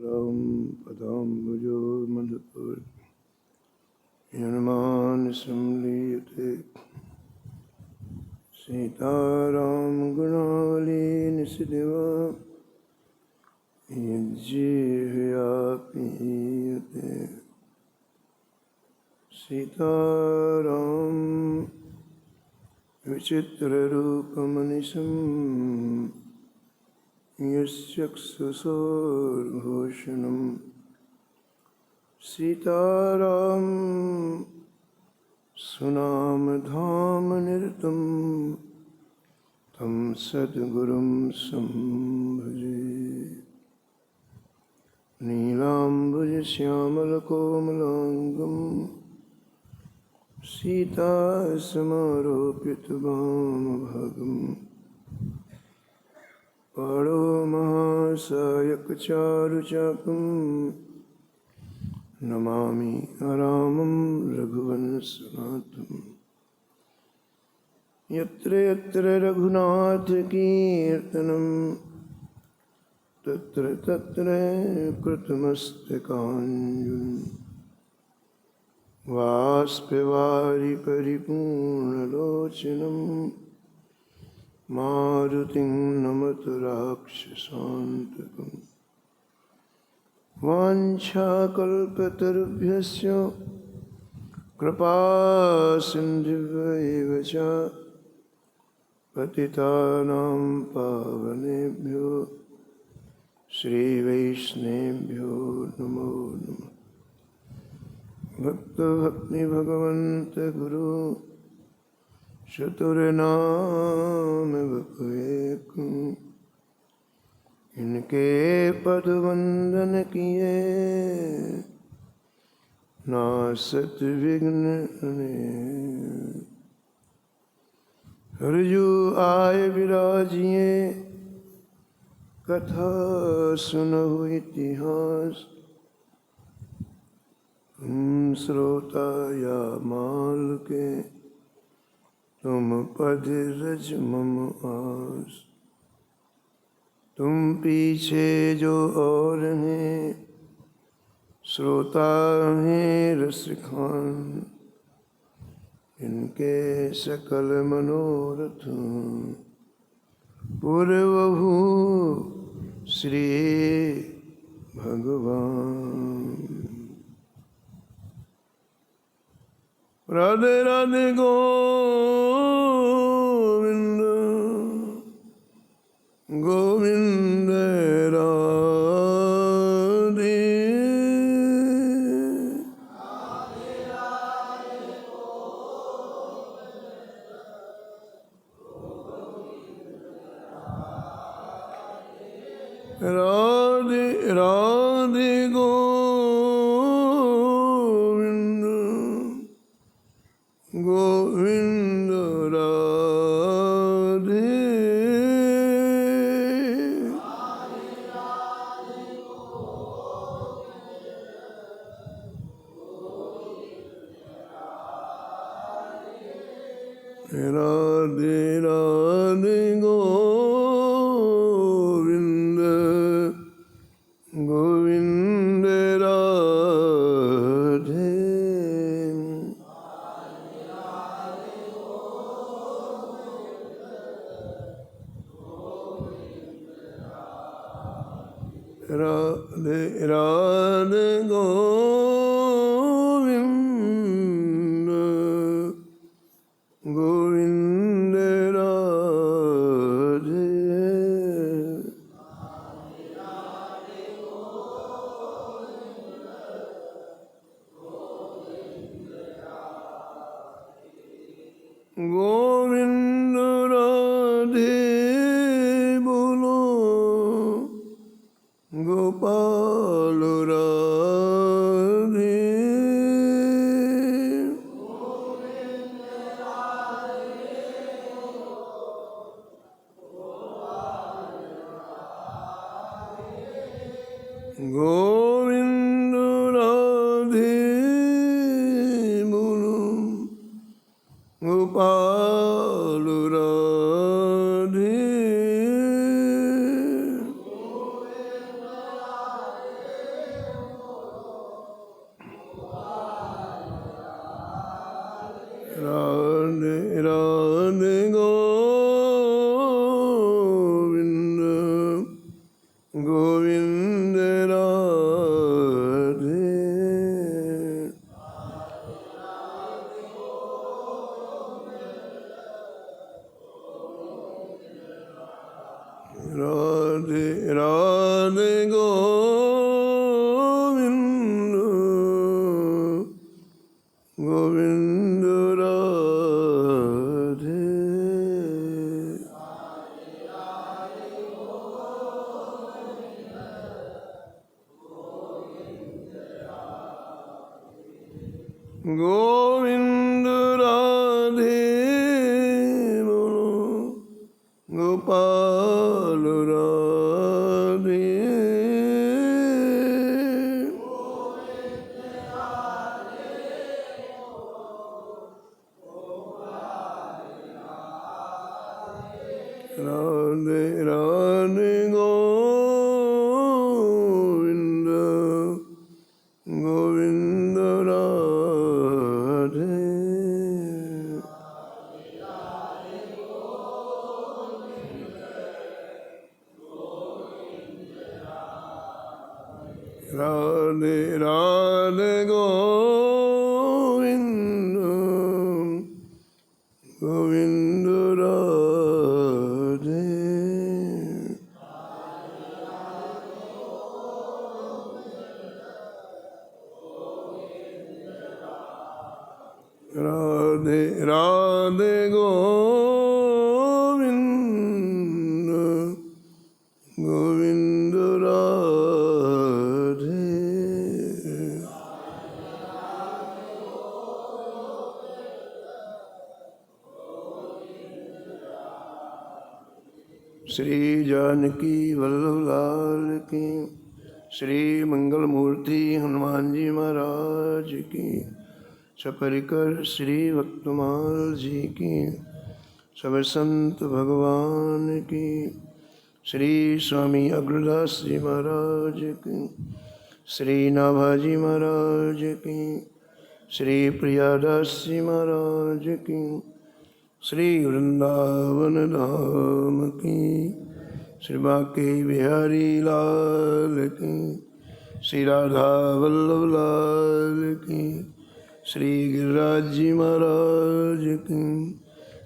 राम पदाम्बुजो मधुकर यन्मान् संलीयते सीताराम गुणावली निसिदिवा यज्जीहया पीयते सीताराम विचित्ररूपमनिशम् यश्चक्षुषोर्भूषणम् सीताराम सुनामधामनिरतं तं सद्गुरुं संभजे नीलाम्बुजश्यामलकोमलाङ्गं सीतासमारोपितवामभागम् पाणो महासायकचारुचापं नमामि रामं रघुवंशनाथम् यत्र यत्र रघुनाथकीर्तनं तत्र तत्र कृतमस्तकाञ्जलिं बाष्पवारि परिपूर्णलोचनं मारुतिं नमत राक्षसान्तकम् वाञ्छाकल्पतरुभ्यश्च कृपासिन्धुभ्यैव च पतितानां पावनेभ्यो श्रीवैष्णवेभ्यो नमो नमः। भक्तभक्तिभगवन्त गुरु चतुर्नाम बपुएकं इनके पद वंदन किए नासत विघ्न अनेक। हरजू आय विराजिए कथा सुनहु इतिहास तुम श्रोता या माल के तुम पद रज मम आस। तुम पीछे जो और हैं श्रोता हैं रसिखान इनके सकल मनोरथ पूर्वहु श्री भगवान। राधे राधे गोविंद गोविंद राधे राधे राधे गोविंद गोविंद राधे राधे राधे गोविंद गोविंद राधे राधे राधे गोविंद गोविंद राधे गोविंद राधे बोलो गोपाल राधे गोविंद राधे बोलो गोपाल राधे गोविंद राधे बोलो, गोपाल राधे। राधे राधे गोविंद गोविंद राधे। राधे राधे गोविंद गोविंद राधे। राधे राधे गोविंद गोविंद राधे। श्री जानकी वल्लभ लाल की, श्री मंगल मूर्ति हनुमान जी महाराज की, सपरिकर श्री भक्तमाल जी की, सब संत भगवान की, श्री स्वामी अग्रदास जी महाराज की, श्री नाभाजी महाराज की, श्री प्रियादास जी महाराज की, श्री वृंदावन धाम की, श्री बांके बिहारी लाल की, श्री राधा वल्लभ लाल की, श्री गिरिराज जी महाराज की,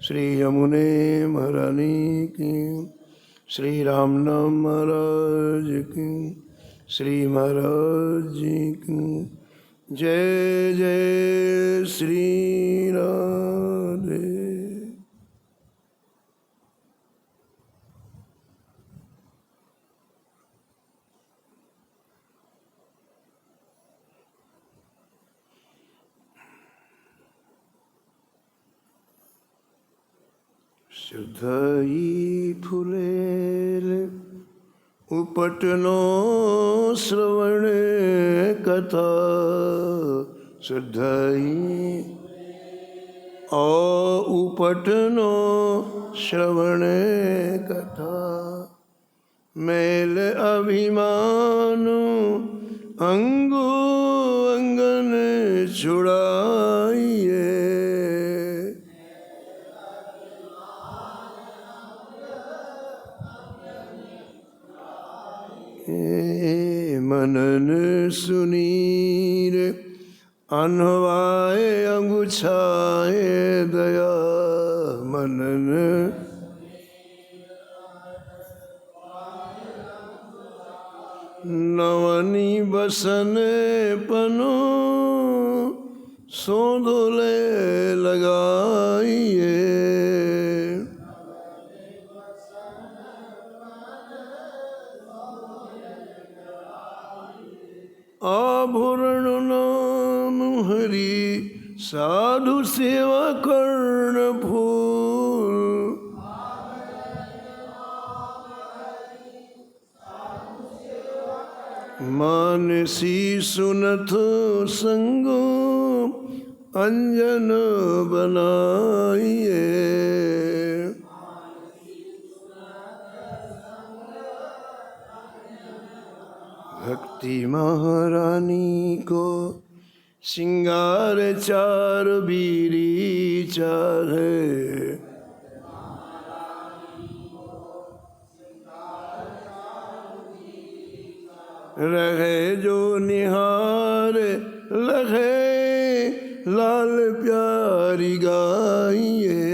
श्री यमुने महारानी की, श्री राम नाम महाराज की, श्री महाराज जी की। जय जय श्री राधे। शुद्धई फुलेल उपटनो श्रवणे कथा, शुद्धई उपटनो श्रवणे कथा, मेल अभिमान अंगो अंगन छुड़ाइए, मनन सुनीर अनवाए अंगुछाए दया, मनन नवनी बसन पनो सोंधुले लगाइए, आभूषण नाम हरि साधु सेवा कर्ण फूल, मानसी सुनत संग अंजन बनाइए, भक्ति महारानी को सिंगार चार बीरी चार, रहे जो निहार लगे लाल प्यारी गाइए,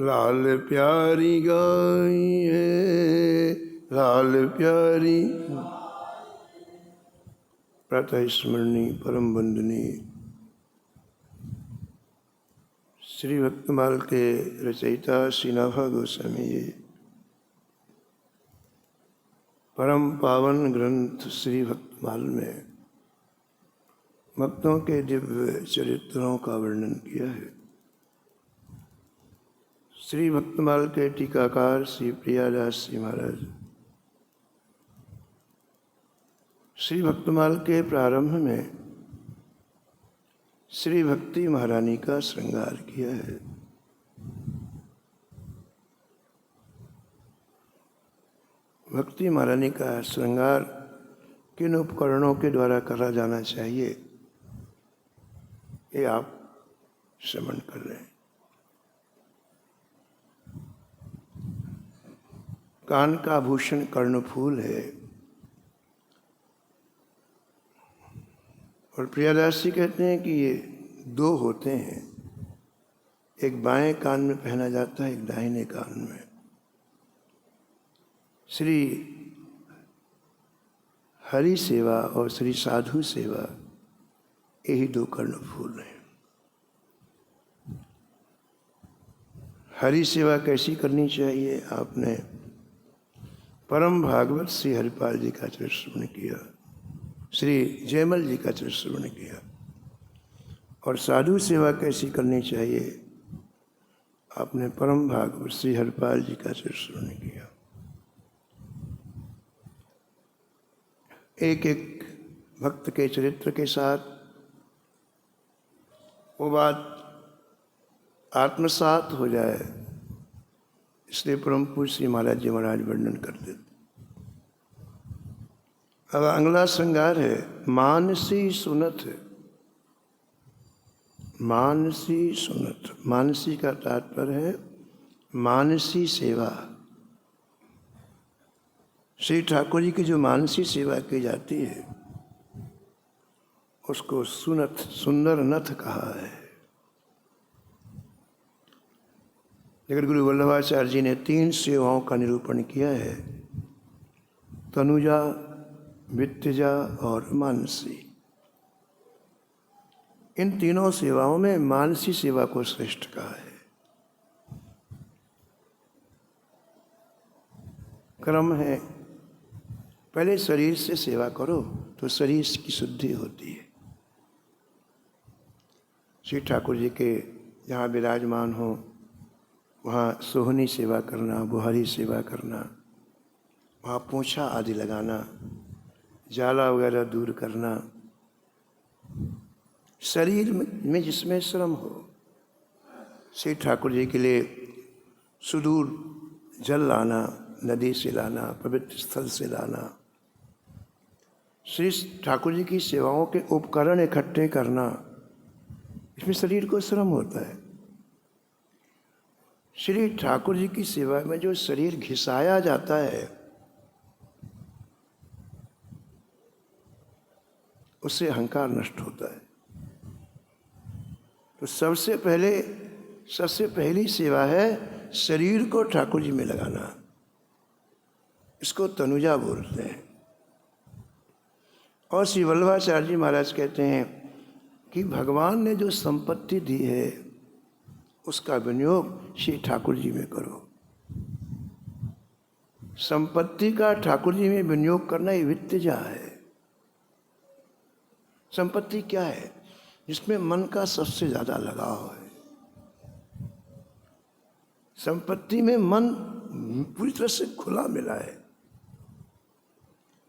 लाल प्यारी गाइए, लाल प्यारी। प्रातः स्मरणीय परम वंदनीय श्री भक्तमाल के रचयिता श्री नाभा गोस्वामी जी परम पावन ग्रंथ श्री भक्तमाल में भक्तों के दिव्य चरित्रों का वर्णन किया है। श्री भक्तमाल के टीकाकार श्री प्रियादास जी महाराज श्री भक्तमाल के प्रारंभ में श्री भक्ति महारानी का श्रृंगार किया है। भक्ति महारानी का श्रृंगार किन उपकरणों के द्वारा करा जाना चाहिए ये आप श्रवण कर रहे हैं। कान का आभूषण कर्णफूल है और प्रियादास जी कहते हैं कि ये दो होते हैं, एक बाएं कान में पहना जाता है, एक दाहिने कान में। श्री हरि सेवा और श्री साधु सेवा यही दो कर्णफूल हैं। हरि सेवा कैसी करनी चाहिए? आपने परम भागवत श्री हरिपाल जी का चरित्र श्रवण किया, श्री जयमल जी का चरित्र श्रवण किया। और साधु सेवा कैसी करनी चाहिए? आपने परम भागवत श्री हरिपाल जी का चरित्र श्रवण किया। एक एक भक्त के चरित्र के साथ वो बात आत्मसात हो जाए, इसलिए परम पूज्य श्री महाराज जी महाराज वर्णन करते थे। अब अगला श्रृंगार है मानसी सुनत। मानसी सुनत, मानसी का तात्पर्य है मानसी सेवा। श्री ठाकुर जी की जो मानसी सेवा की जाती है उसको सुनत, सुंदर नथ कहा है। लेकिन गुरु वल्लभाचार्य जी ने 3 सेवाओं का निरूपण किया है, तनुजा, वित्तजा और मानसी। इन तीनों सेवाओं में मानसी सेवा को श्रेष्ठ कहा है। क्रम है, पहले शरीर से सेवा करो तो शरीर की शुद्धि होती है। श्री ठाकुर जी के जहाँ विराजमान हो वहाँ सोहनी सेवा करना, बुहारी सेवा करना, वहाँ पोंछा आदि लगाना, जाला वगैरह दूर करना, शरीर में जिसमें श्रम हो। श्री ठाकुर जी के लिए सुदूर जल लाना, नदी से लाना, पवित्र स्थल से लाना, श्री ठाकुर जी की सेवाओं के उपकरण इकट्ठे करना, इसमें शरीर को श्रम होता है। श्री ठाकुर जी की सेवा में जो शरीर घिसाया जाता है उससे अहंकार नष्ट होता है। तो सबसे पहली सेवा है शरीर को ठाकुर जी में लगाना। इसको तनुजा बोलते हैं। और श्री वल्लभाचार्य जी महाराज कहते हैं कि भगवान ने जो संपत्ति दी है उसका विनियोग श्री ठाकुर जी में करो। संपत्ति का ठाकुर जी में विनियोग करना ये वित्तजा है। संपत्ति क्या है? जिसमें मन का सबसे ज्यादा लगाव है। संपत्ति में मन पूरी तरह से खुला मिला है,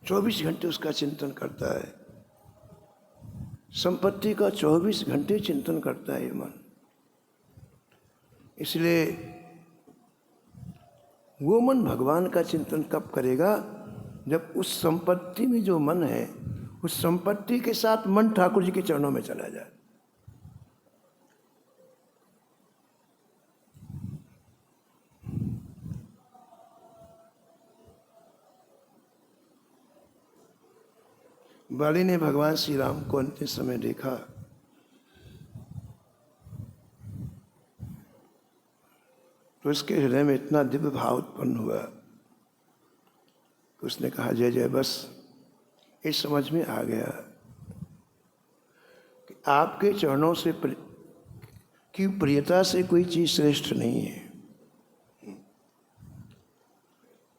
24 घंटे उसका चिंतन करता है। संपत्ति का 24 घंटे चिंतन करता है ये मन। इसलिए वो मन भगवान का चिंतन कब करेगा? जब उस संपत्ति में जो मन है उस संपत्ति के साथ मन ठाकुर जी के चरणों में चला जाए। बाली ने भगवान श्री राम को अंतिम समय देखा तो उसके हृदय में इतना दिव्य भाव उत्पन्न हुआ कि उसने कहा जय जय। बस इस समझ में आ गया कि आपके चरणों से की प्रियता से कोई चीज श्रेष्ठ नहीं है।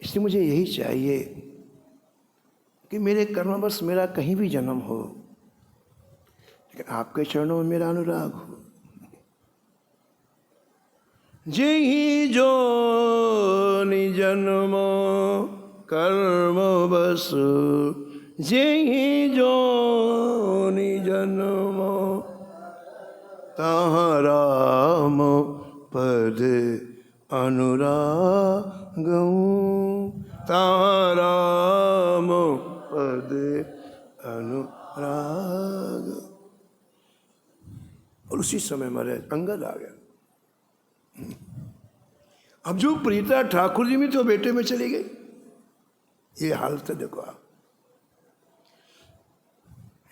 इसलिए मुझे यही चाहिए कि मेरे कर्मवश मेरा कहीं भी जन्म हो, लेकिन आपके चरणों में मेरा अनुराग हो। जेहि जो जन्मो कर्म बस, जेहि जो जन्मो तहाँ राम पद अनुराग, तहाँ राम पद अनुराग। और उसी समय हमारे अंगद आ गया। अब जो प्रीता ठाकुर जी में तो बेटे में चली गई। ये हालत है, देखो आप,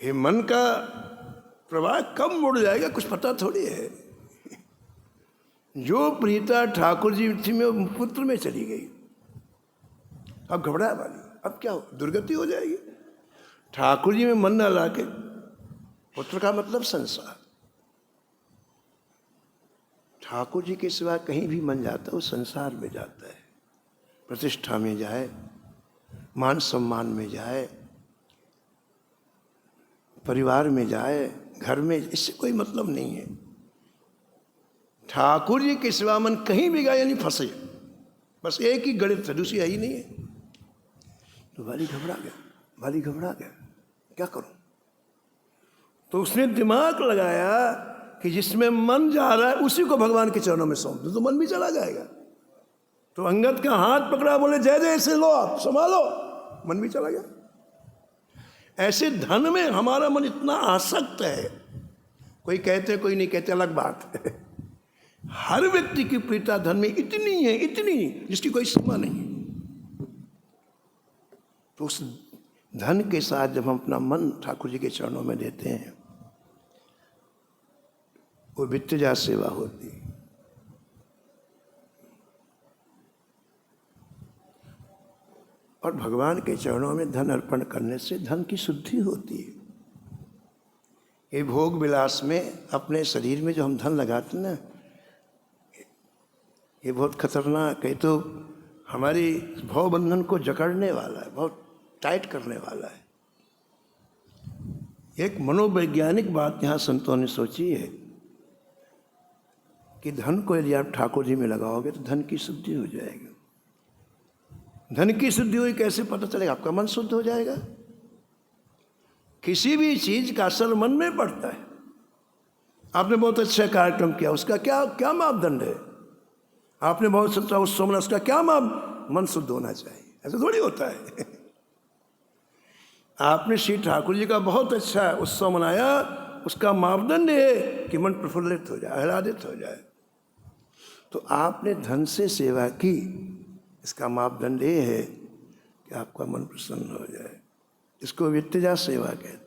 ये मन का प्रवाह कब मुड़ जाएगा कुछ पता थोड़ी है। जो प्रीता ठाकुर जी थी में वो पुत्र में चली गई। अब घबरा वाली, अब क्या हो, दुर्गति हो जाएगी। ठाकुर जी में मन न लाके, पुत्र का मतलब संसार, ठाकुर जी के सिवा कहीं भी मन जाता है वो संसार में जाता है। प्रतिष्ठा में जाए, मान सम्मान में जाए, परिवार में जाए, घर में, इससे कोई मतलब नहीं है। ठाकुर जी के सिवा मन कहीं भी गया यानी फंसे। बस एक ही गणित है, दूसरी है ही नहीं है। तो वाली घबरा गया, वाली घबरा गया, क्या करूं? तो उसने दिमाग लगाया कि जिसमें मन जा रहा है उसी को भगवान के चरणों में सौंप दो तो मन भी चला जाएगा। तो अंगद का हाथ पकड़ा, बोले जय जय से लो, आप संभालो, मन भी चला गया। ऐसे धन में हमारा मन इतना आसक्त है, कोई कहते कोई नहीं कहते अलग बात है। हर व्यक्ति की प्रीता धन में इतनी है, इतनी, जिसकी कोई सीमा नहीं है। तो उस धन के साथ जब हम अपना मन ठाकुर जी के चरणों में देते हैं, वो वित्तजा सेवा होती है। और भगवान के चरणों में धन अर्पण करने से धन की शुद्धि होती है। ये भोग विलास में अपने शरीर में जो हम धन लगाते हैं ना, ये बहुत खतरनाक है। तो हमारी भवबंधन को जकड़ने वाला है, बहुत टाइट करने वाला है। एक मनोवैज्ञानिक बात यहाँ संतों ने सोची है कि धन को यदि आप ठाकुर जी में लगाओगे तो धन की शुद्धि हो जाएगी। धन की शुद्धि हुई कैसे पता चलेगा? आपका मन शुद्ध हो जाएगा। किसी भी चीज का असर मन में पड़ता है। आपने बहुत अच्छा कार्यक्रम किया, उसका क्या क्या मापदंड है? आपने बहुत अच्छा उत्सव मनाया, उसका क्या मन शुद्ध होना चाहिए? ऐसा थोड़ी होता है। आपने श्री ठाकुर जी का बहुत अच्छा उत्सव मनाया, उसका मापदंड है कि मन प्रफुल्लित हो जाए, आह्लादित हो जाए। तो आपने धन से सेवा की, इसका मापदंड ये है कि आपका मन प्रसन्न हो जाए। इसको वित्तजा सेवा कहते हैं।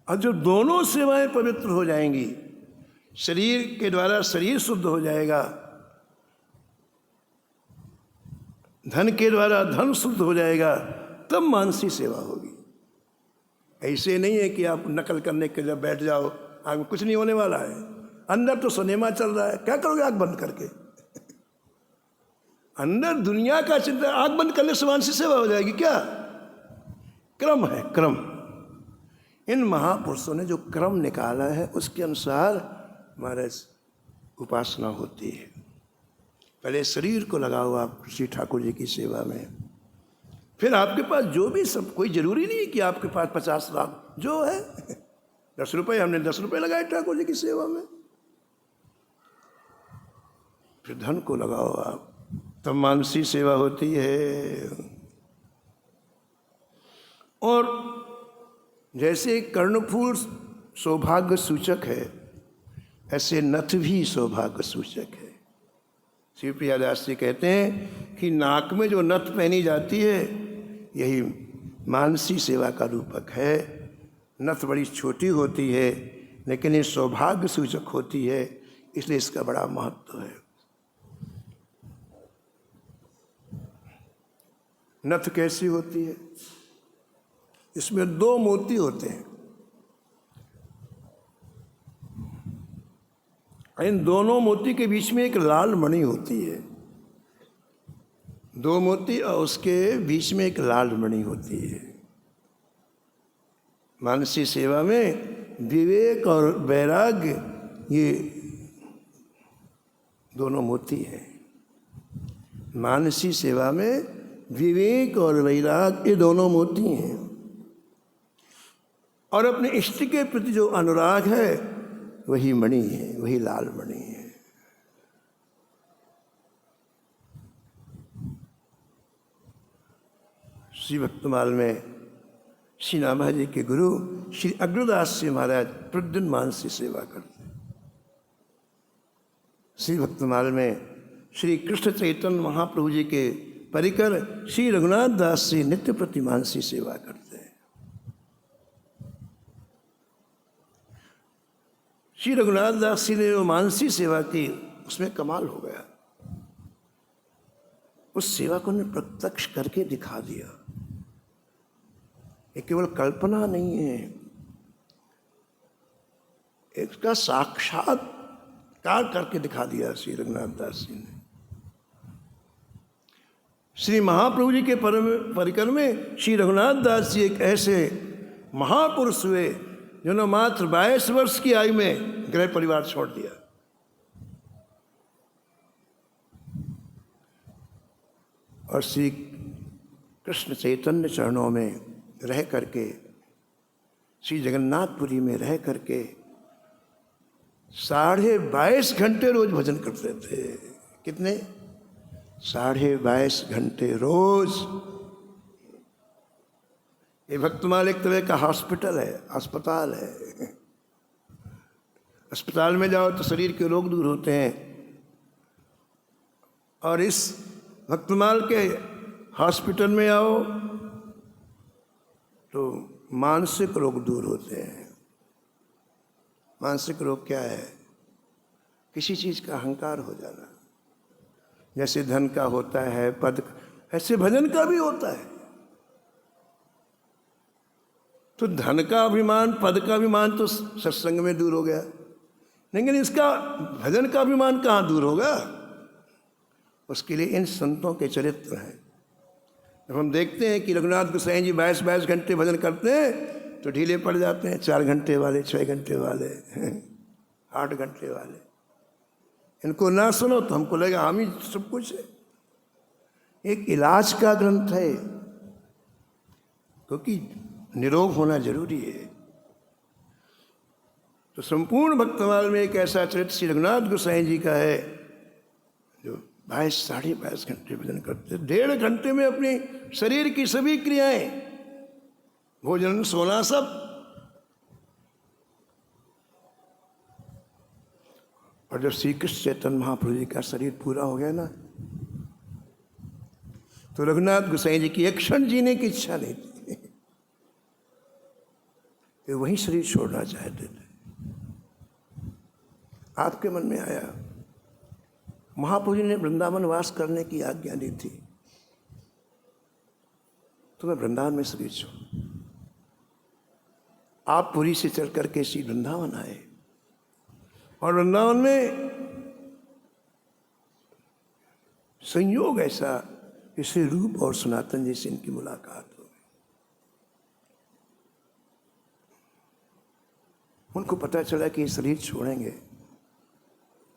और जो दोनों सेवाएं पवित्र हो जाएंगी, शरीर के द्वारा शरीर शुद्ध हो जाएगा, धन के द्वारा धन शुद्ध हो जाएगा, तब मानसी सेवा होगी। ऐसे नहीं है कि आप नकल करने के लिए बैठ जाओ, आगे कुछ नहीं होने वाला है। अंदर तो सिनेमा चल रहा है, क्या करोगे आंख बंद करके? अंदर दुनिया का चिंता, आंख बंद करने से मानसी सेवा हो जाएगी क्या? क्रम है, क्रम। इन महापुरुषों ने जो क्रम निकाला है उसके अनुसार हमारे उपासना होती है। पहले शरीर को लगाओ आप श्री ठाकुर जी की सेवा में, फिर आपके पास जो भी सब, कोई जरूरी नहीं कि आपके पास 50 लाख जो है। 10 रुपये, हमने 10 रुपये लगाए ठाकुर जी की सेवा में, फिर धन को लगाओ आप, तब मानसी सेवा होती है। और जैसे कर्णफूल सौभाग्य सूचक है, ऐसे नथ भी सौभाग्य सूचक है। श्री प्रियादास जी कहते हैं कि नाक में जो नथ पहनी जाती है यही मानसी सेवा का रूपक है। नथ बड़ी छोटी होती है लेकिन ये सौभाग्य सूचक होती है, इसलिए इसका बड़ा महत्व है। नथ कैसी होती है? इसमें 2 मोती होते हैं। इन दोनों मोती के बीच में एक लाल मणि होती है। 2 मोती और उसके बीच में एक लाल मणि होती है। मानसी सेवा में विवेक और वैराग्य ये दोनों मोती हैं। मानसी सेवा में विवेक और वैराग्य ये दोनों मोती हैं। और अपने इष्ट के प्रति जो अनुराग है वही मणि है, वही लाल मणि है। श्री भक्तमाल में श्री नामा जी के गुरु श्री अग्रदास जी महाराज प्रतिदिन मानसी सेवा करते हैं। श्री भक्तमाल में श्री कृष्ण चैतन्य महाप्रभु जी के परिकर श्री रघुनाथ दास जी नित्य प्रति मानसी सेवा करते हैं। श्री रघुनाथ दास जी ने जो मानसी सेवा की उसमें कमाल हो गया। उस सेवा को उन्होंने प्रत्यक्ष करके दिखा दिया। ये केवल कल्पना नहीं है, इसका साक्षात्कार करके दिखा दिया श्री रघुनाथ दास जी ने। श्री महाप्रभु जी के परिकर में श्री रघुनाथ दास जी एक ऐसे महापुरुष हुए जिन्होंने मात्र 22 वर्ष की आयु में गृह परिवार छोड़ दिया। और श्री कृष्ण चैतन्य चरणों में रह करके, श्री जगन्नाथपुरी में रह करके 22.5 घंटे रोज भजन करते थे। कितने? 22.5 घंटे रोज। ये भक्तमाल एक तरह का हॉस्पिटल है, अस्पताल है। अस्पताल में जाओ तो शरीर के रोग दूर होते हैं, और इस भक्तमाल के हॉस्पिटल में आओ तो मानसिक रोग दूर होते हैं। मानसिक रोग क्या है? किसी चीज़ का अहंकार हो जाना। जैसे धन का होता है, पद, ऐसे भजन का भी होता है। तो धन का अभिमान, पद का अभिमान तो सत्संग में दूर हो गया, लेकिन इसका भजन का अभिमान कहाँ दूर होगा? उसके लिए इन संतों के चरित्र हैं। जब हम देखते हैं कि रघुनाथ गोसाई जी 22 घंटे भजन करते हैं तो ढीले पड़ जाते हैं, 4 घंटे वाले, 6 घंटे वाले, 8 घंटे वाले। इनको ना सुनो तो हमको लगेगा हम ही सब कुछ है। एक इलाज का ग्रंथ है, क्योंकि निरोग होना जरूरी है। तो संपूर्ण भक्तमाल में एक ऐसा चरित्र श्री रघुनाथ गोसाई जी का है जो 22-22.5 घंटे भजन करते। 1.5 घंटे में अपनी शरीर की सभी क्रियाएं, भोजन, सोना, सब। और जब श्री कृष्ण चैतन्य महाप्रभु जी का शरीर पूरा हो गया ना, तो रघुनाथ गोसाई जी की एक क्षण जीने की इच्छा नहीं थी। वे वही शरीर छोड़ना चाहते थे। आपके मन में आया, महाप्रभु जी ने वृंदावन वास करने की आज्ञा दी थी, तो मैं वृंदावन में शरीर छोड़। आप पुरी से चल करके श्री वृंदावन आए, और वृंदावन में संयोग ऐसा कि श्री रूप और सनातन जी से इनकी मुलाकात हो गई। उनको पता चला कि ये शरीर छोड़ेंगे,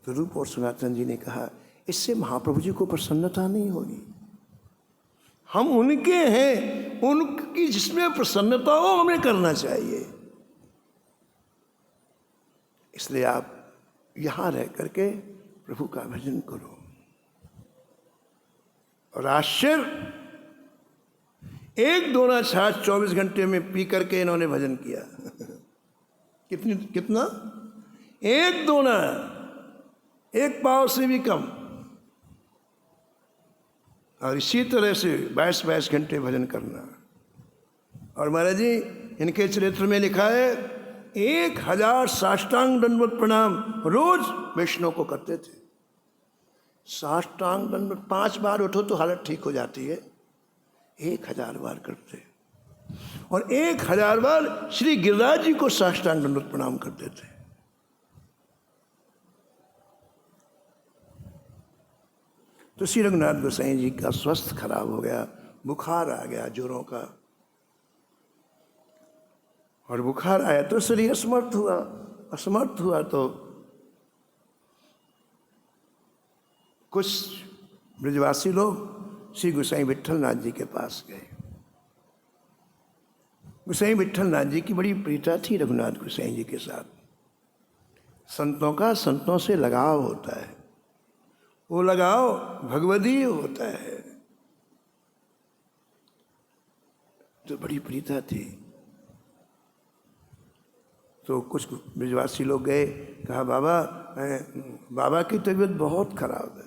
तो रूप और सनातन जी ने कहा, इससे महाप्रभु जी को प्रसन्नता नहीं होगी। हम उनके हैं, उनकी जिसमें प्रसन्नता हो हमें करना चाहिए। इसलिए आप यहाँ रह करके प्रभु का भजन करो। और आश्चर्य, 1 दोना छाछ 24 घंटे में पी करके इन्होंने भजन किया। कितना? 1 दोना, 1 पाव से भी कम। और इसी तरह से 22 घंटे भजन करना। और महाराज जी, इनके चरित्र में लिखा है 1000 साष्टांग दंडवत प्रणाम रोज वैष्णव को करते थे। साष्टांग दंडवत 5 बार उठो तो हालत ठीक हो जाती है, 1000 बार करते। और 1000 बार श्री गिरिराज जी को साष्टांग दंडवत प्रणाम करते थे। तो श्री रघुनाथ गोसाई जी का स्वास्थ्य खराब हो गया, बुखार आ गया जोरों का। और बुखार आया तो शरीर असमर्थ हुआ। असमर्थ हुआ तो कुछ ब्रजवासी लोग श्री गोसाई विट्ठलनाथ जी के पास गए। गोसाई विट्ठलनाथ जी की बड़ी प्रीता थी रघुनाथ गोसाई जी के साथ। संतों का संतों से लगाव होता है, वो लगाव भगवदीय होता है, तो बड़ी प्रीता थी। तो कुछ ब्रजवासी लोग गए, कहा बाबा की तबीयत बहुत खराब है,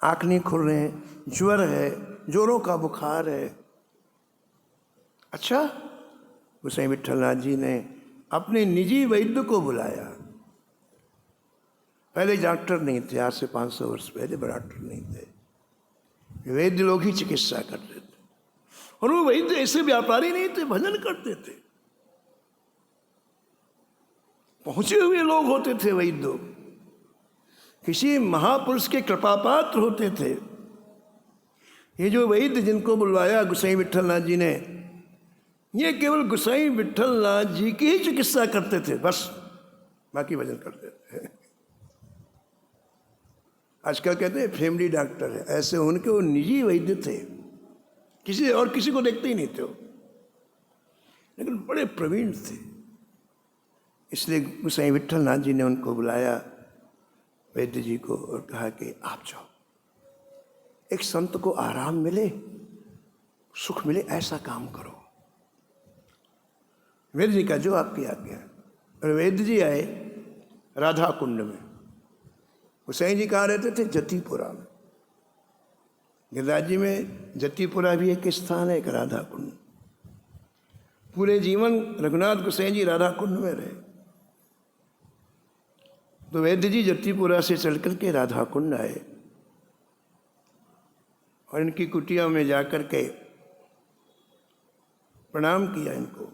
आँख नहीं खुल रहे हैं, ज्वर है, जोरों का बुखार है। अच्छा, गोसाई विट्ठलनाथ जी ने अपने निजी वैद्य को बुलाया। पहले डॉक्टर नहीं थे, आज से 500 वर्ष पहले डॉक्टर नहीं थे, वैद्य लोग ही चिकित्सा करते थे। और वो वैद्य ऐसे व्यापारी नहीं थे, भजन करते थे, पहुंचे हुए लोग होते थे वैद्य, किसी महापुरुष के कृपापात्र होते थे। ये जो वैद्य जिनको बुलवाया गोसाई विट्ठलनाथ जी ने, ये केवल गोसाई विट्ठलनाथ जी की ही चिकित्सा करते थे, बस बाकी भजन करते थे। आजकल कहते हैं फैमिली डॉक्टर है, ऐसे उनके वो निजी वैद्य थे, किसी को देखते ही नहीं थे, लेकिन बड़े प्रवीण थे। इसलिए गोसाई विट्ठलनाथ जी ने उनको बुलाया, वैद्य जी को, और कहा कि आप जाओ, एक संत को आराम मिले, सुख मिले, ऐसा काम करो। वैद्य जी का जो आपकी आज्ञा। और वैद्य जी आए राधा कुंड में। गोसाई जी कहाँ रहते थे? जतिपुरा में। गिरिराज जी में जतिपुरा भी एक स्थान है, एक राधा कुंड। पूरे जीवन रघुनाथ गोसाई जी राधा कुंड में रहे। तो वैद्य जी जतिपुरा से चल करके राधा कुंड आए और इनकी कुटिया में जाकर के प्रणाम किया इनको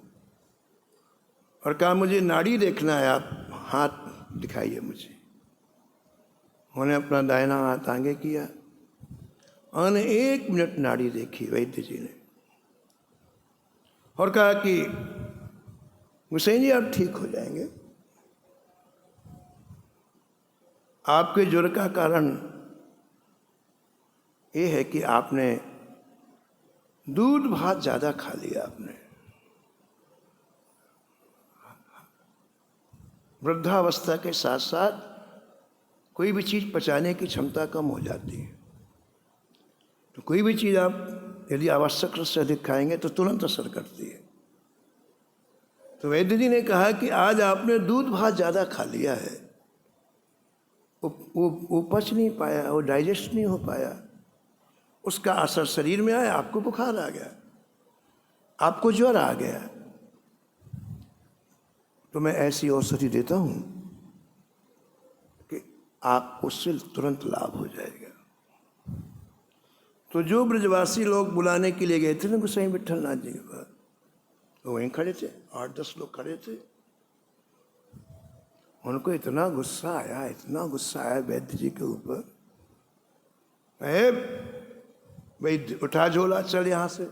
और कहा मुझे नाड़ी देखना है, आप हाथ दिखाइए मुझे। उन्होंने अपना दाहिना हाथ आगे किया, उन्होंने 1 मिनट नाड़ी देखी वैद्य जी ने और कहा कि गोसाई जी आप ठीक हो जाएंगे, आपके ज्वर का कारण ये है कि आपने दूध भात ज़्यादा खा लिया। आपने वृद्धावस्था के साथ साथ कोई भी चीज़ पचाने की क्षमता कम हो जाती है, तो कोई भी चीज़ आप यदि आवश्यक से अधिक खाएंगे तो तुरंत असर करती है। तो वैद्य जी ने कहा कि आज आपने दूध भात ज़्यादा खा लिया है, वो पच नहीं पाया, वो डाइजेस्ट नहीं हो पाया, उसका असर शरीर में आया, आपको बुखार आ गया, आपको ज्वर आ गया। तो मैं ऐसी औषधि देता हूँ कि आप उससे तुरंत लाभ हो जाएगा। तो जो ब्रजवासी लोग बुलाने के लिए गए थे ना गोसाई विट्ठलनाथ जी के पास, तो वहीं खड़े थे, 8-10 लोग खड़े थे। उनको इतना गुस्सा आया वैद्य जी के ऊपर, वैद्य उठा झोला, चल यहाँ से।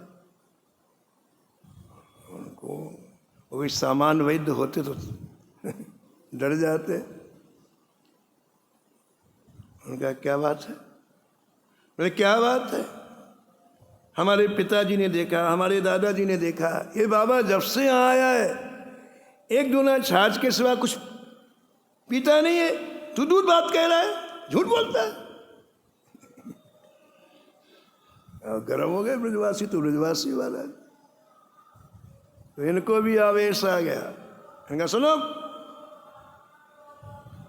उनको वो सामान वैद्य होते तो डर जाते। उनका क्या बात है? बोले क्या बात है? हमारे पिताजी ने देखा, हमारे दादाजी ने देखा, ये बाबा जब से यहाँ आया है 1-2 छाछ के सिवा कुछ पीता नहीं है, तू दूध भात कह रहा है, झूठ बोलता है। गर्म हो गए ब्रजवासी, तो ब्रजवासी वाला। तो इनको भी आवेश आ गया। इनका सुनो,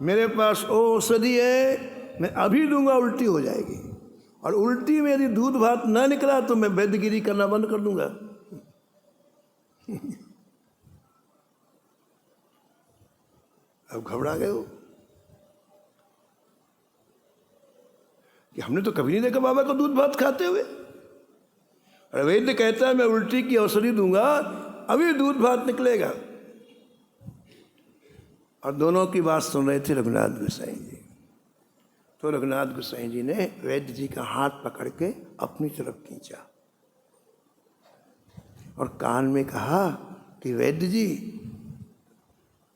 मेरे पास औषधि है, मैं अभी दूंगा, उल्टी हो जाएगी, और उल्टी में यदि दूध भात ना निकला तो मैं वैद्यगिरी करना बंद कर दूंगा। अब घबरा गए हो कि हमने तो कभी नहीं देखा बाबा को दूध भात खाते हुए। और वैद्य कहता है मैं उल्टी की औषधि दूंगा, अभी दूध भात निकलेगा। और दोनों की बात सुन रहे थे रघुनाथ गोसाई जी। तो रघुनाथ गोसाई जी ने वैद्य जी का हाथ पकड़ के अपनी तरफ खींचा और कान में कहा कि वैद्य जी,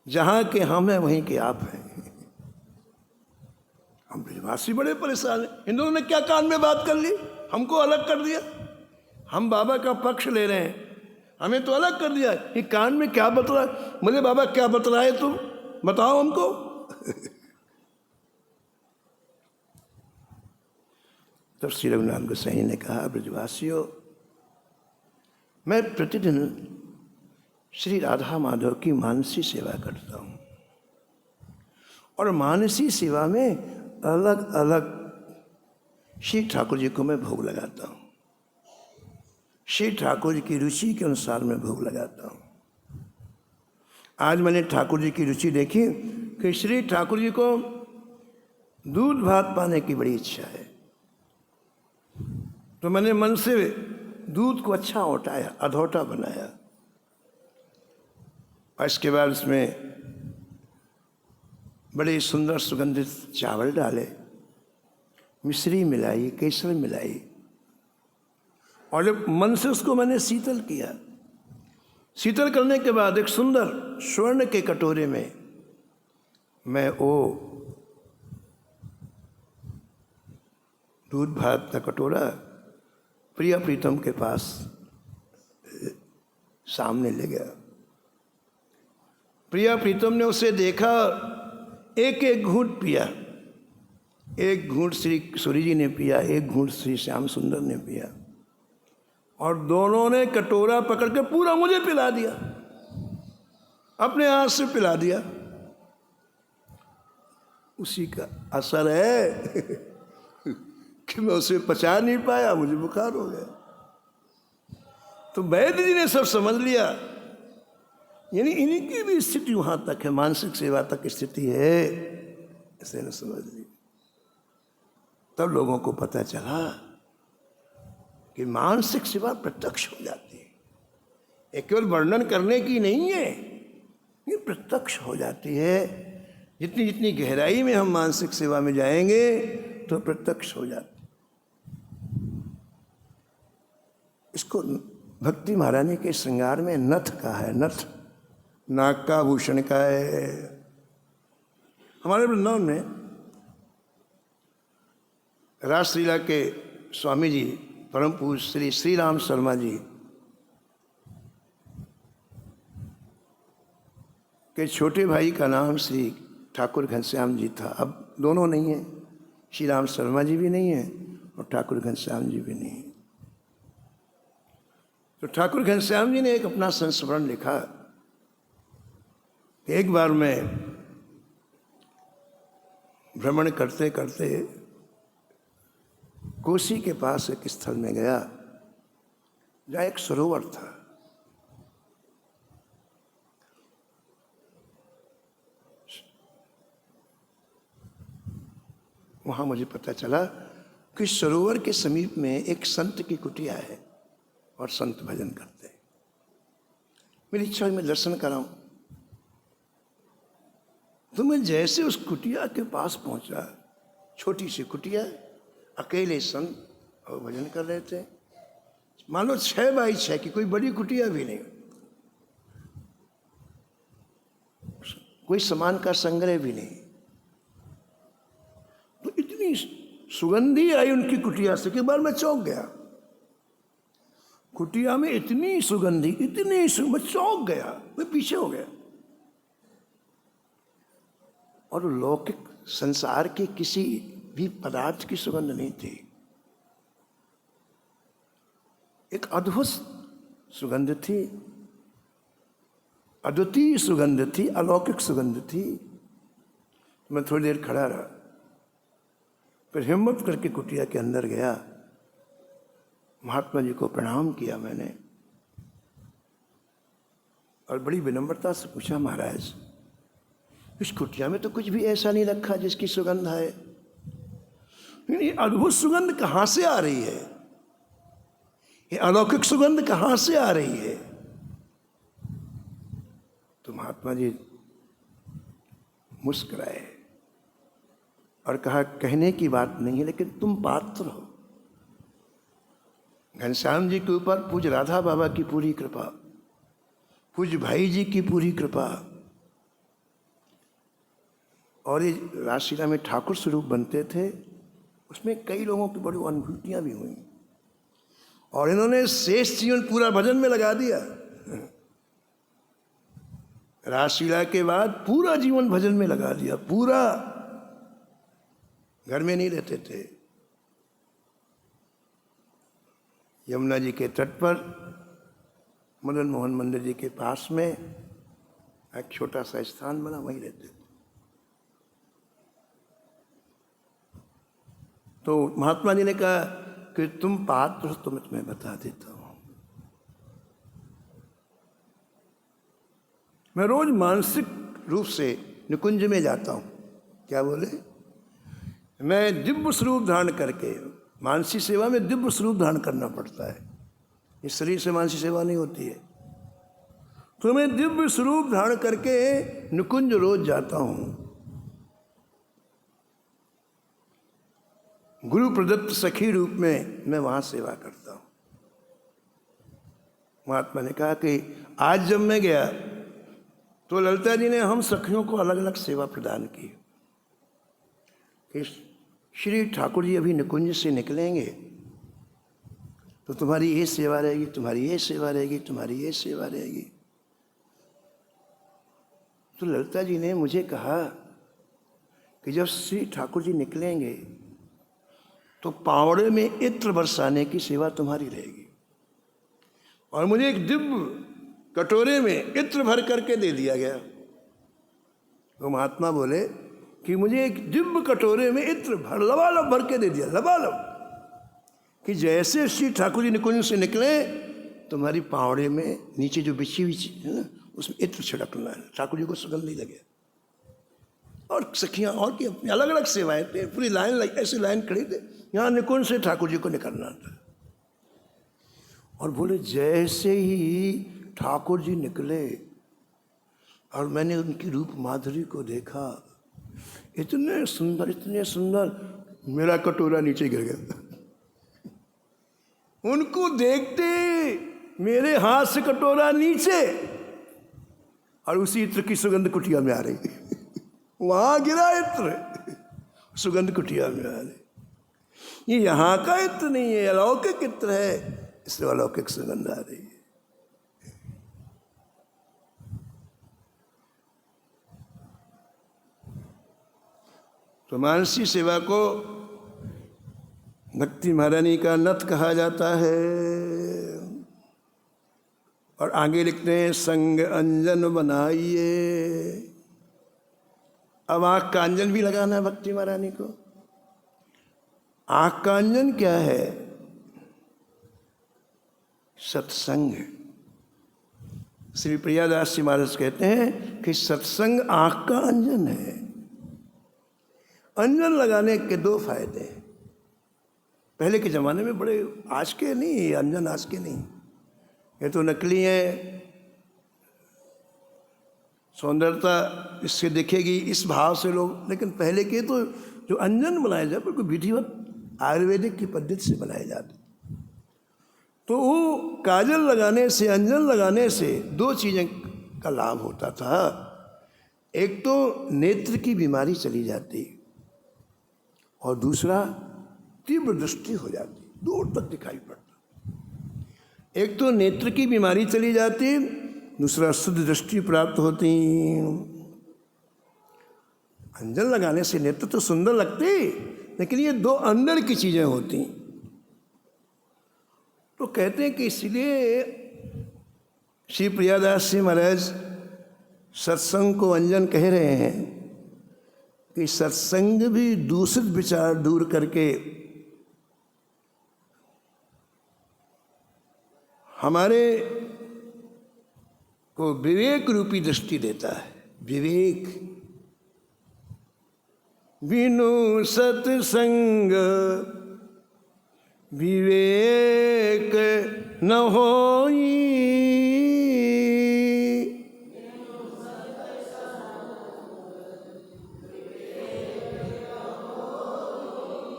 जहां के हम हैं वहीं के आप हैं। हम ब्रजवासी बड़े परेशान हैं, इन दोनों ने क्या कान में बात कर ली, हमको अलग कर दिया। हम बाबा का पक्ष ले रहे हैं, हमें तो अलग कर दिया। ये कान में क्या बतला, बोले बाबा क्या बतलाए तुम, बताओ हमको। तब श्री रघुनाथ गोसाई ने कहा, ब्रजवासियों, मैं प्रतिदिन श्री राधा माधव की मानसी सेवा करता हूँ, और मानसी सेवा में अलग अलग श्री ठाकुर जी को मैं भोग लगाता हूँ। श्री ठाकुर जी की रुचि के अनुसार मैं भोग लगाता हूँ। आज मैंने ठाकुर जी की रुचि देखी कि श्री ठाकुर जी को दूध भात पाने की बड़ी इच्छा है, तो मैंने मन से दूध को अच्छा औटाया, अधौटा बनाया, और इसके बाद उसमें बड़े सुंदर सुगंधित चावल डाले, मिश्री मिलाई, केसर मिलाई, और जब मन से उसको मैंने शीतल किया, शीतल करने के बाद एक सुंदर स्वर्ण के कटोरे में मैं वो दूध भात का कटोरा प्रिया प्रीतम के पास सामने ले गया। प्रिया प्रीतम ने उसे देखा, एक एक घूंट पिया। एक घूंट श्री सूरी जी ने पिया, एक घूंट श्री श्याम सुंदर ने पिया, और दोनों ने कटोरा पकड़ के पूरा मुझे पिला दिया, अपने हाथ से पिला दिया। उसी का असर है कि मैं उसे पचा नहीं पाया, मुझे बुखार हो गया। तो वैद्य जी ने सब समझ लिया, यानी इनकी भी स्थिति वहां तक है, मानसिक सेवा तक स्थिति है, इसे न समझ ली। तब लोगों को पता चला कि मानसिक सेवा प्रत्यक्ष हो जाती है, ये केवल वर्णन करने की नहीं है, ये प्रत्यक्ष हो जाती है। जितनी जितनी गहराई में हम मानसिक सेवा में जाएंगे तो प्रत्यक्ष हो जाती है। इसको भक्ति महारानी के श्रृंगार में नथ का है, नथ नाक का आभूषण का है। हमारे वृंदावन में रासलीला के स्वामी जी परम पूज्य श्री राम शर्मा जी के छोटे भाई का नाम श्री ठाकुर घनश्याम जी था। अब दोनों नहीं हैं, श्री राम शर्मा जी भी नहीं हैं और ठाकुर घनश्याम जी भी नहीं हैं। तो ठाकुर घनश्याम जी ने एक अपना संस्मरण लिखा। एक बार मैं भ्रमण करते करते कोसी के पास एक स्थल में गया जहाँ एक सरोवर था। वहाँ मुझे पता चला कि सरोवर के समीप में एक संत की कुटिया है और संत भजन करते हैं। मेरी इच्छा मैं दर्शन कराऊं, तो मैं जैसे उस कुटिया के पास पहुंचा, छोटी सी कुटिया, अकेले संत और भजन कर रहे थे। मान लो 6 बाई 6 की, कोई बड़ी कुटिया भी नहीं, कोई सामान का संग्रह भी नहीं। तो इतनी सुगंधी आई उनकी कुटिया से कि बार मैं चौंक गया। कुटिया में इतनी सुगंधी, मैं चौंक गया, मैं पीछे हो गया। और लौकिक संसार के किसी भी पदार्थ की सुगंध नहीं थी, एक अद्भुत सुगंध थी, अद्वितीय सुगंध थी, अलौकिक सुगंध थी। मैं थोड़ी देर खड़ा रहा, फिर हिम्मत करके कुटिया के अंदर गया, महात्मा जी को प्रणाम किया मैंने, और बड़ी विनम्रता से पूछा, महाराज इस कुटिया में तो कुछ भी ऐसा नहीं रखा जिसकी सुगंध है, ये अद्भुत सुगंध कहाँ से आ रही है, ये अलौकिक सुगंध कहाँ से आ रही है? तो महात्मा जी मुस्कुराए और कहा, कहने की बात नहीं है, लेकिन तुम पात्र हो। घनश्याम जी के ऊपर पूज्य राधा बाबा की पूरी कृपा, पूज्य भाई जी की पूरी कृपा और ये रासलीला में ठाकुर स्वरूप बनते थे, उसमें कई लोगों की बड़ी अनुभूतियाँ भी हुई और इन्होंने शेष जीवन पूरा भजन में लगा दिया। रासलीला के बाद पूरा जीवन भजन में लगा दिया, पूरा। घर में नहीं रहते थे। यमुना जी के तट पर मदन मोहन मंदिर जी के पास में एक छोटा सा स्थान बना, वहीं रहते थे। तो महात्मा जी ने कहा कि तुम पात्र हो तो मैं तुम्हें बता देता हूं। मैं रोज मानसिक रूप से निकुंज में जाता हूं। क्या बोले? मैं दिव्य स्वरूप धारण करके, मानसी सेवा में दिव्य स्वरूप धारण करना पड़ता है, इस शरीर से मानसी सेवा नहीं होती है। तो मैं दिव्य स्वरूप धारण करके निकुंज रोज जाता हूं। गुरु प्रदत्त सखी रूप में मैं वहां सेवा करता हूं। महात्मा ने कहा कि आज जब मैं गया तो ललिता जी ने हम सखियों को अलग अलग सेवा प्रदान की कि श्री ठाकुर जी अभी निकुंज से निकलेंगे तो तुम्हारी ये सेवा रहेगी, तुम्हारी ये सेवा रहेगी, तुम्हारी ये सेवा रहेगी। तो ललिता जी ने मुझे कहा कि जब श्री ठाकुर जी निकलेंगे तो पावड़े में इत्र बरसाने की सेवा तुम्हारी रहेगी। और मुझे एक दिव्य कटोरे में इत्र भर करके दे दिया गया। तो महात्मा बोले कि मुझे एक दिव्य कटोरे में इत्र भर लबालब भर के दे दिया, लबालब, कि जैसे श्री ठाकुर जी निकुंज से निकले तुम्हारी पावड़े में नीचे जो बिछी हुई है ना, उसमें इत्र छिड़कना है, ठाकुर जी को सुगंध नहीं लगे। और सखियाँ और की अपनी अलग अलग सेवाएं थे, पूरी लाइन ऐसी लाइन खड़ी थे, यहाँ निकुंज से ठाकुर जी को निकलना था। और बोले जैसे ही ठाकुर जी निकले और मैंने उनकी रूप माधुरी को देखा, इतने सुंदर, मेरा कटोरा नीचे गिर गया। उनको देखते मेरे हाथ से कटोरा नीचे और उसी इत्र की सुगंध कुटिया में आ रही। वहां गिरा इत्र, सुगंध कुटिया में आ रही। ये यहाँ का इत्र नहीं है, अलौकिक इत्र है, इसलिए अलौकिक सुगंध आ रही है। तो मानसी सेवा को भक्ति महारानी का नथ कहा जाता है। और आगे लिखते हैं संग अंजन बनाइए। अब आँख का अंजन भी लगाना है भक्ति महारानी को। आँख का अंजन क्या है? सत्संग। श्री प्रियादास जी महाराज कहते हैं कि सत्संग आँख का अंजन है। अंजन लगाने के दो फायदे हैं। पहले के ज़माने में बड़े, आज के नहीं, अंजन आज के नहीं, ये तो नकली है। सौंदर्यता इससे दिखेगी, इस भाव से लोग, लेकिन पहले के तो जो अंजन बनाए जाते बिल्कुल विधिवत आयुर्वेदिक की पद्धति से बनाए जाते। तो वो काजल लगाने से, अंजन लगाने से दो चीज़ें का लाभ होता था। एक तो नेत्र की बीमारी चली जाती और दूसरा तीव्र दृष्टि हो जाती, दूर तक दिखाई पड़ता। एक तो नेत्र की बीमारी चली जाती, दूसरा शुद्ध दृष्टि प्राप्त होती। अंजन लगाने से नेत्र तो सुंदर लगते, लेकिन ये दो अंदर की चीजें होती। तो कहते हैं कि इसलिए श्री प्रियादास जी महाराज सत्संग को अंजन कह रहे हैं कि सत्संग भी दूषित विचार दूर करके हमारे को विवेक रूपी दृष्टि देता है। विवेक। बिनु सत्संग विवेक न होई।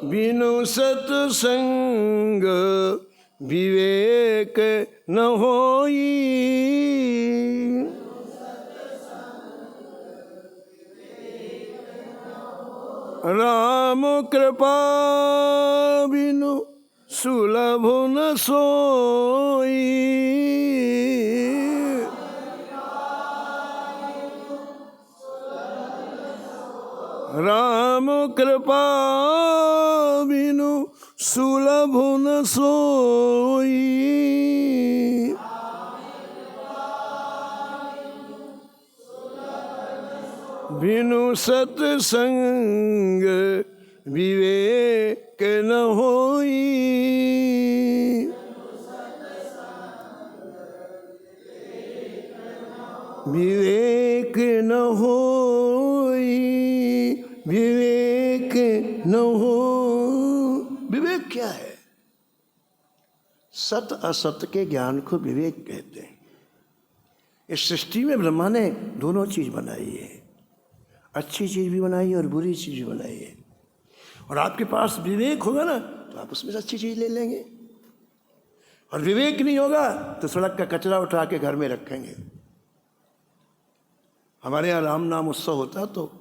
बिनु सत्संग विवेक न होई। राम कृपा बिनु सुलभ न सोई। राम कृपा बिनु सुलभ न सोई। बिनु सत्संग विवेक न होई। विवेक न होई। विवेक न हो। विवेक क्या है? सत असत के ज्ञान को विवेक कहते हैं। इस सृष्टि में ब्रह्मा ने दोनों चीज बनाई है, अच्छी चीज भी बनाई है और बुरी चीज भी बनाई है। और आपके पास विवेक होगा ना तो आप उसमें से अच्छी चीज ले लेंगे, और विवेक नहीं होगा तो सड़क का कचरा उठा के घर में रखेंगे। हमारे यहाँ राम नाम उत्सव होता तो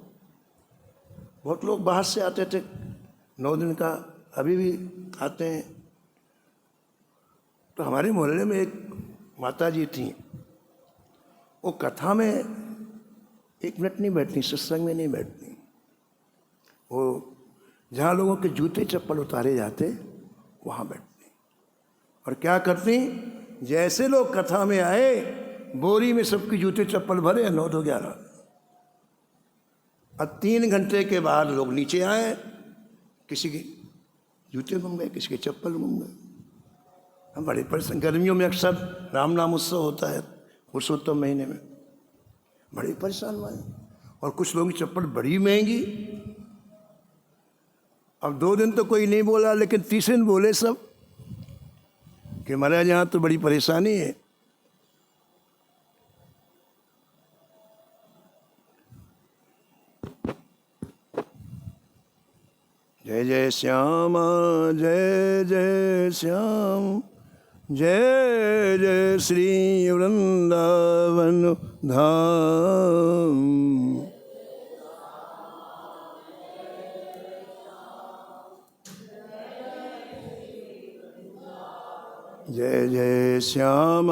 बहुत लोग बाहर से आते थे, 9 दिन का, अभी भी आते हैं। तो हमारे मोहल्ले में एक माता जी थी, वो कथा में 1 मिनट नहीं बैठती, सत्संग में नहीं बैठती। वो जहाँ लोगों के जूते चप्पल उतारे जाते वहाँ बैठती, और क्या करती, जैसे लोग कथा में आए बोरी में सबकी जूते चप्पल भरे, 9 तो 11। अब 3 घंटे के बाद लोग नीचे आए, किसी के जूते गुम गए, किसी के चप्पल गुम गए। हम बड़े परेशान। गर्मियों में अक्सर राम नाम उत्सव होता है, पुरुषोत्तम महीने में, बड़े परेशान हुए। और कुछ लोगों की चप्पल बड़ी महंगी। अब 2 दिन तो कोई नहीं बोला, लेकिन तीसरे दिन बोले सब कि महाराज यहाँ तो बड़ी परेशानी है। जय जय श्याम जय जय श्याम, जय जय श्री वृंदावन धाम। जय जय श्याम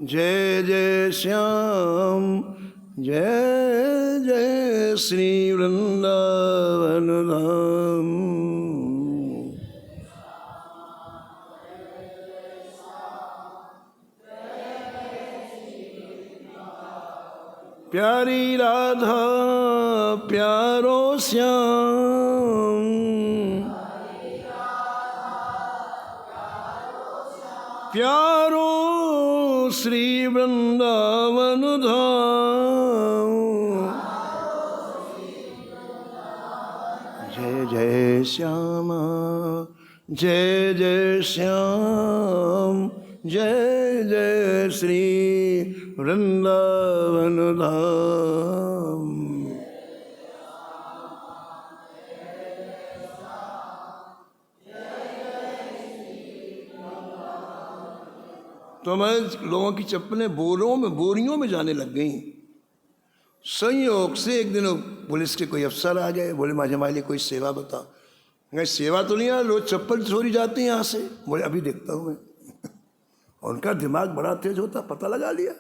जय जय श्याम, जय जय श्री वृंदावन धाम। प्यारी राधा प्यारो श्याम, प्यारो श्री वृंदावन धाम। जय जय श्याम जय जय श्याम, जय जय श्री वृंदावन धाम। तो मैं लोगों की चप्पलें बोरियों में जाने लग गई। संयोग से एक दिन पुलिस के कोई अफसर आ गए, बोले माँ हमारे लिए कोई सेवा बताओ। मैं सेवा तो नहीं है, रोज चप्पल चोरी जाती हैं यहाँ से। बोले अभी देखता हूँ मैं। और उनका दिमाग बड़ा तेज होता, पता लगा लिया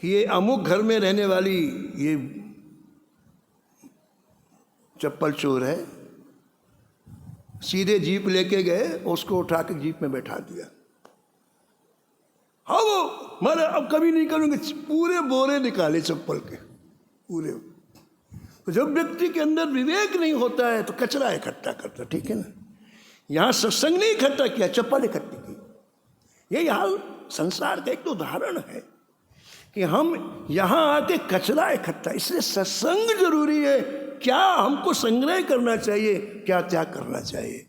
कि ये अमुक घर में रहने वाली ये चप्पल चोर है। सीधे जीप लेके गए, उसको उठा के जीप में बैठा दिया। हाँ वो मैं अब कभी नहीं करूँगा। पूरे बोरे निकाले चप्पल के पूरे। तो जब व्यक्ति के अंदर विवेक नहीं होता है तो कचरा इकट्ठा करता, ठीक है ना। यहाँ सत्संग नहीं इकट्ठा किया, चप्पल इकट्ठी की। यही हाल संसार का एक तो उदाहरण है कि हम यहाँ आके कचरा इकट्ठा। इसलिए सत्संग जरूरी है। क्या हमको संग्रह करना चाहिए, क्या त्याग करना चाहिए,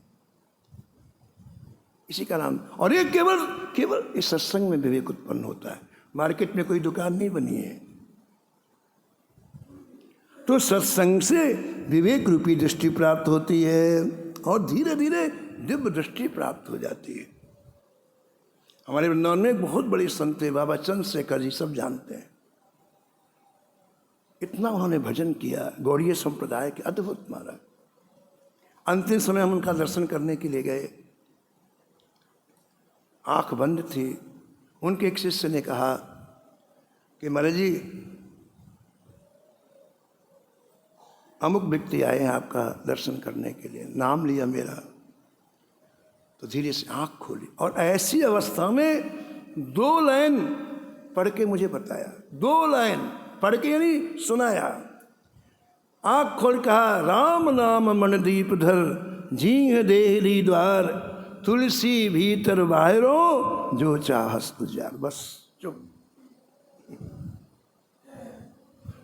इसी का नाम। और ये केवल इस सत्संग में विवेक उत्पन्न होता है। मार्केट में कोई दुकान नहीं बनी है। तो सत्संग से विवेक रूपी दृष्टि प्राप्त होती है और धीरे धीरे दिव्य दृष्टि प्राप्त हो जाती है। हमारे वृंदावन में एक बहुत बड़े संत थे, बाबा चंद्रशेखर जी, सब जानते हैं। इतना उन्होंने भजन किया, गौड़ीय संप्रदाय के, अद्भुत महाराज। अंतिम समय हम उनका दर्शन करने के लिए गए, आंख बंद थी। उनके एक शिष्य ने कहा कि महाराज जी अमुक व्यक्ति आए हैं आपका दर्शन करने के लिए, नाम लिया मेरा। तो धीरे से आंख खोली और ऐसी अवस्था में 2 लाइन पढ़ के मुझे बताया, 2 लाइन पढ़ के यानी सुनाया। आंख खोल कहा, राम नाम मनदीप धर, जीह देहली द्वार, तुलसी भीतर बाहरो, जो चाहस तुझार। बस चुप।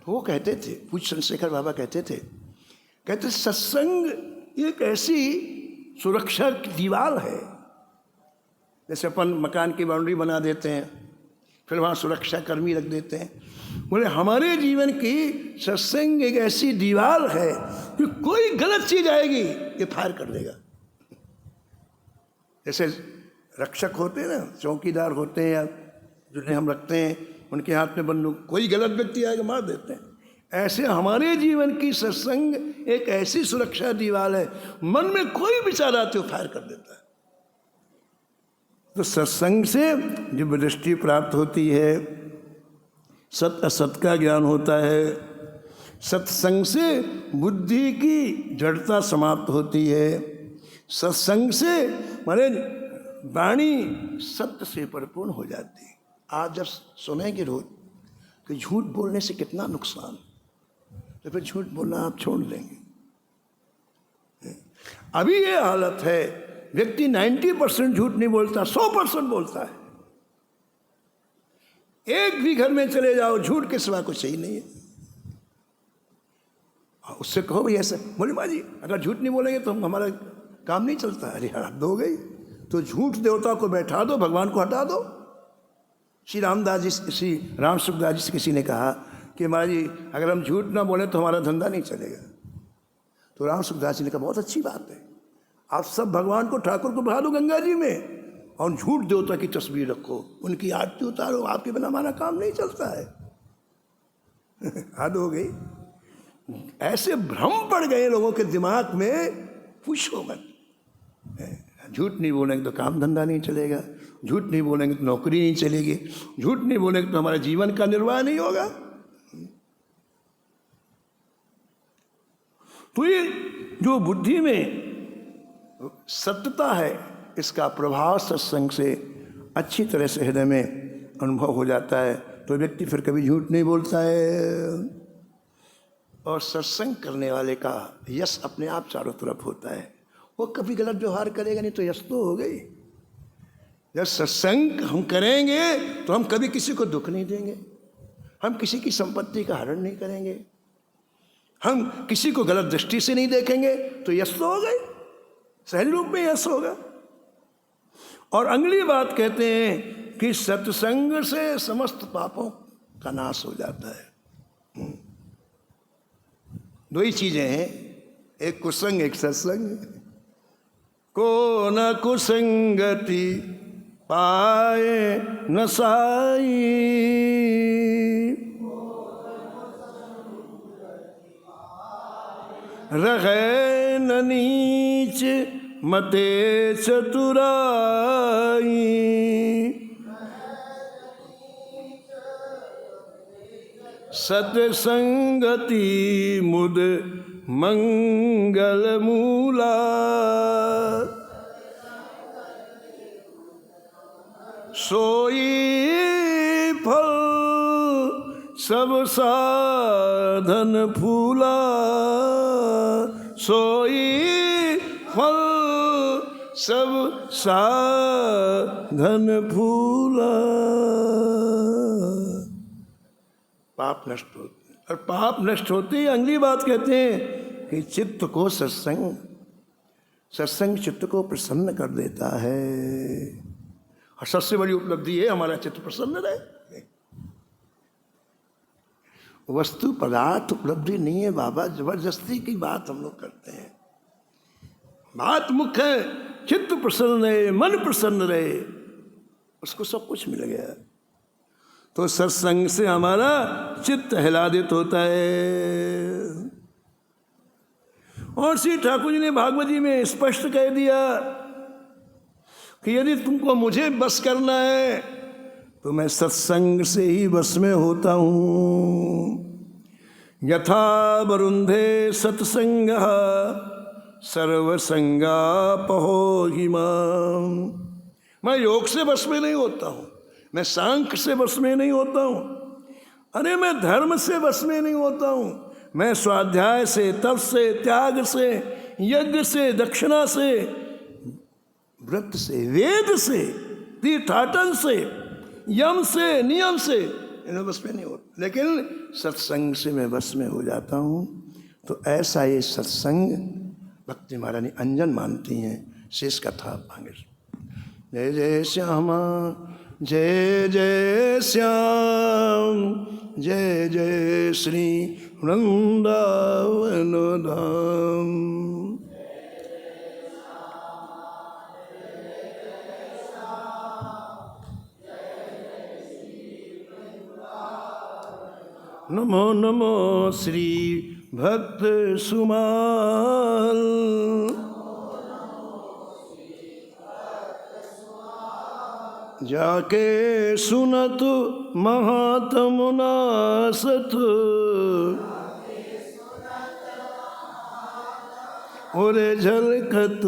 तो वो कहते थे, पूज्य चंद्रशेखर बाबा कहते सत्संग एक ऐसी सुरक्षा की दीवार है। जैसे अपन मकान की बाउंड्री बना देते हैं, फिर वहाँ सुरक्षा कर्मी रख देते हैं, बोले हमारे जीवन की सत्संग एक ऐसी दीवार है कि कोई गलत चीज आएगी ये फायर कर देगा। जैसे रक्षक होते हैं ना, चौकीदार होते हैं या जिन्हें हम रखते हैं, उनके हाथ में बंदूक, कोई गलत व्यक्ति आएगा मार देते हैं। ऐसे हमारे जीवन की सत्संग एक ऐसी सुरक्षा दीवार है, मन में कोई विचार आते हो फायर कर देता है। तो सत्संग से दिव्य दृष्टि प्राप्त होती है, सत असत का ज्ञान होता है, सत्संग से बुद्धि की जड़ता समाप्त होती है, सत्संग से माने वाणी सत्य से परिपूर्ण हो जाती है। आज जब सुनेंगे रोज कि झूठ बोलने से कितना नुकसान, तो फिर झूठ बोलना आप छोड़ देंगे। अभी ये हालत है, व्यक्ति 90% झूठ नहीं बोलता, 100% बोलता है। एक भी घर में चले जाओ, झूठ के सिवा कुछ ही नहीं है। उससे कहो भाई ऐसा, बोले माँ जी अगर झूठ नहीं बोलेंगे तो हमारा काम नहीं चलता। अरे हद हो गई, तो झूठ देवता को बैठा दो, भगवान को हटा दो। श्री रामदास जी, श्री राम सुखदास जी से किसी ने कहा कि महाराज जी अगर हम झूठ ना बोले तो हमारा धंधा नहीं चलेगा। तो राम सुखदास जी ने कहा बहुत अच्छी बात है, आप सब भगवान को, ठाकुर को बहा दो गंगा जी में और झूठ देवता की तस्वीर रखो, उनकी आरती उतारो, आपके बिना हमारा काम नहीं चलता है। हद हो गई। ऐसे भ्रम पड़ गए लोगों के दिमाग में, पूछो मत। झूठ नहीं बोलेंगे तो काम धंधा नहीं चलेगा, झूठ नहीं बोलेंगे तो नौकरी नहीं चलेगी, झूठ नहीं बोलेंगे तो हमारे जीवन का निर्वाह नहीं होगा। तो ये जो बुद्धि में सत्यता है, इसका प्रभाव सत्संग से अच्छी तरह से हृदय में अनुभव हो जाता है, तो व्यक्ति फिर कभी झूठ नहीं बोलता है। और सत्संग करने वाले का यश अपने आप चारों तरफ होता है, वो कभी गलत व्यवहार करेगा नहीं तो यश तो हो गई। जब सत्संग हम करेंगे तो हम कभी किसी को दुख नहीं देंगे, हम किसी की संपत्ति का हरण नहीं करेंगे, हम किसी को गलत दृष्टि से नहीं देखेंगे, तो यश तो हो गई, सही रूप में यश होगा। और अगली बात कहते हैं कि सत्संग से समस्त पापों का नाश हो जाता है। 2 ही चीजें हैं, एक कुसंग एक सत्संग। को न कुसंगति पाए न साई, रहे न नीच मते चतुराई, सत्संगति मुद मंगल मूला, सोई फल सब साधन फूला, सोई फल सब साधन फूला। पाप नष्ट होते, और पाप नष्ट होते ही अगली बात कहते हैं कि चित्त को सत्संग चित्त को प्रसन्न कर देता है। और सबसे बड़ी उपलब्धि है हमारा चित्त प्रसन्न रहे। वस्तु पदार्थ उपलब्धि नहीं है बाबा, जबरदस्ती की बात हम लोग करते हैं। बात मुख्य है, चित्त प्रसन्न रहे, मन प्रसन्न रहे, उसको सब कुछ मिल गया। तो सत्संग से हमारा चित्त हिलादित होता है। और श्री ठाकुर जी ने भागवत जी में स्पष्ट कह दिया कि यदि तुमको मुझे बस करना है तो मैं सत्संग से ही बस में होता हूँ। यथा वरुंधे सत्संगः सर्वसंगापहो हि माम्। मैं योग से बस में नहीं होता हूँ, मैं सांख्य से बस में नहीं होता हूँ, अरे मैं धर्म से बस में नहीं होता हूँ, मैं स्वाध्याय से, तप से, त्याग से, यज्ञ से, दक्षिणा से, व्रत से, वेद से, तीर्थाटन से, यम से, नियम से इन्हें बस में नहीं होता, लेकिन सत्संग से मैं बस में हो जाता हूँ। तो ऐसा ये सत्संग भक्ति महारानी अंजन मानती हैं। शेष कथा मांगे। जय जय श्यामा जय जय श्याम, जय जय श्री वृंदावन धाम। नमो नमो श्री भक्त सुमाल। जाके सुनत महात्मुना सत, और झलकत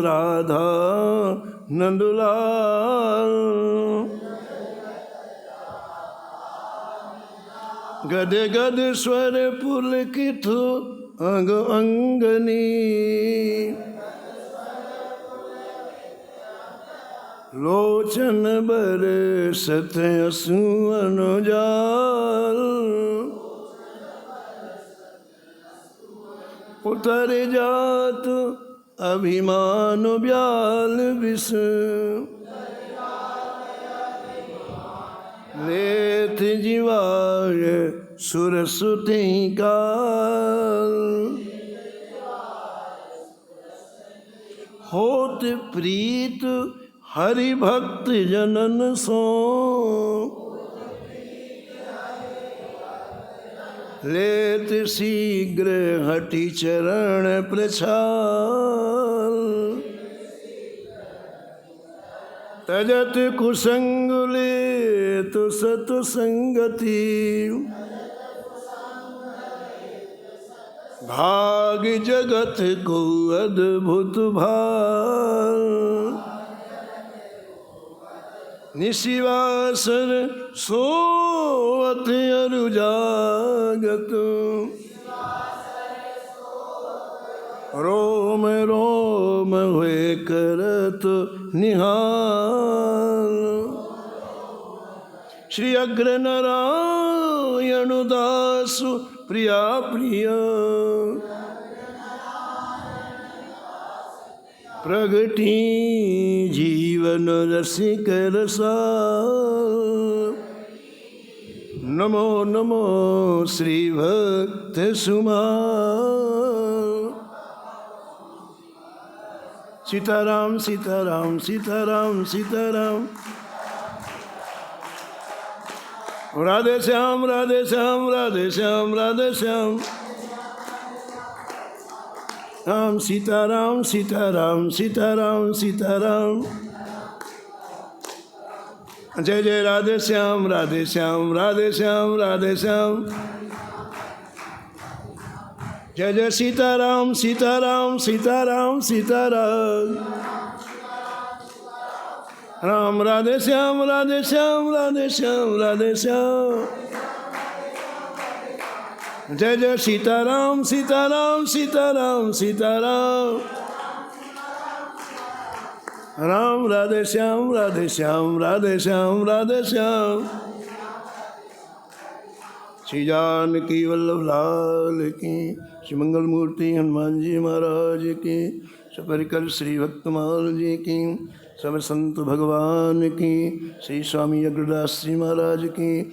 राधा नंदलाल। गद गद स्वर पुलकित अंग अंगनी, लोचन बरसत असुवन जाल। उतर जात अभिमान ब्याल विष, लेत जीवाय सुरसुति काल। होत प्रीत हरि भक्त जनन सो, लेत शीघ्र हटि चरण प्रछाल। तजत कुसंग लेत सतसंगति, भाग जगत को अद्भुत भाल। निशिवासर सोवत अरु जागत, रोम रोम हुए करत निहाल। श्री अग्र नारायण दासु प्रिया प्रिय, प्रगटी जीवन रसिक रसाल। नमो नमो श्री भक्त सुमाल। सीताराम सीताराम सीताराम सीताराम, राधे श्याम राधे श्याम राधे श्याम राधे श्याम। राम सीताराम सीताराम सीताराम सीताराम। जय जय राधे श्याम राधे श्याम राधे श्याम राधे श्याम। जय जय सीताराम सीताराम सीताराम सीताराम। राम राधे श्याम राधे श्याम राधे श्याम राधे श्याम। जय जय सीताराम सीताराम सीताराम सीताराम। राम राधे श्याम राधे श्याम राधे श्याम राधे श्याम। श्री जानकी वल्लभ लाल की, श्री मंगल मूर्ति हनुमान जी महाराज की, सपरिकर श्री भक्तमाल जी की, सब संत भगवान की, श्री स्वामी अग्रदास जी महाराज की।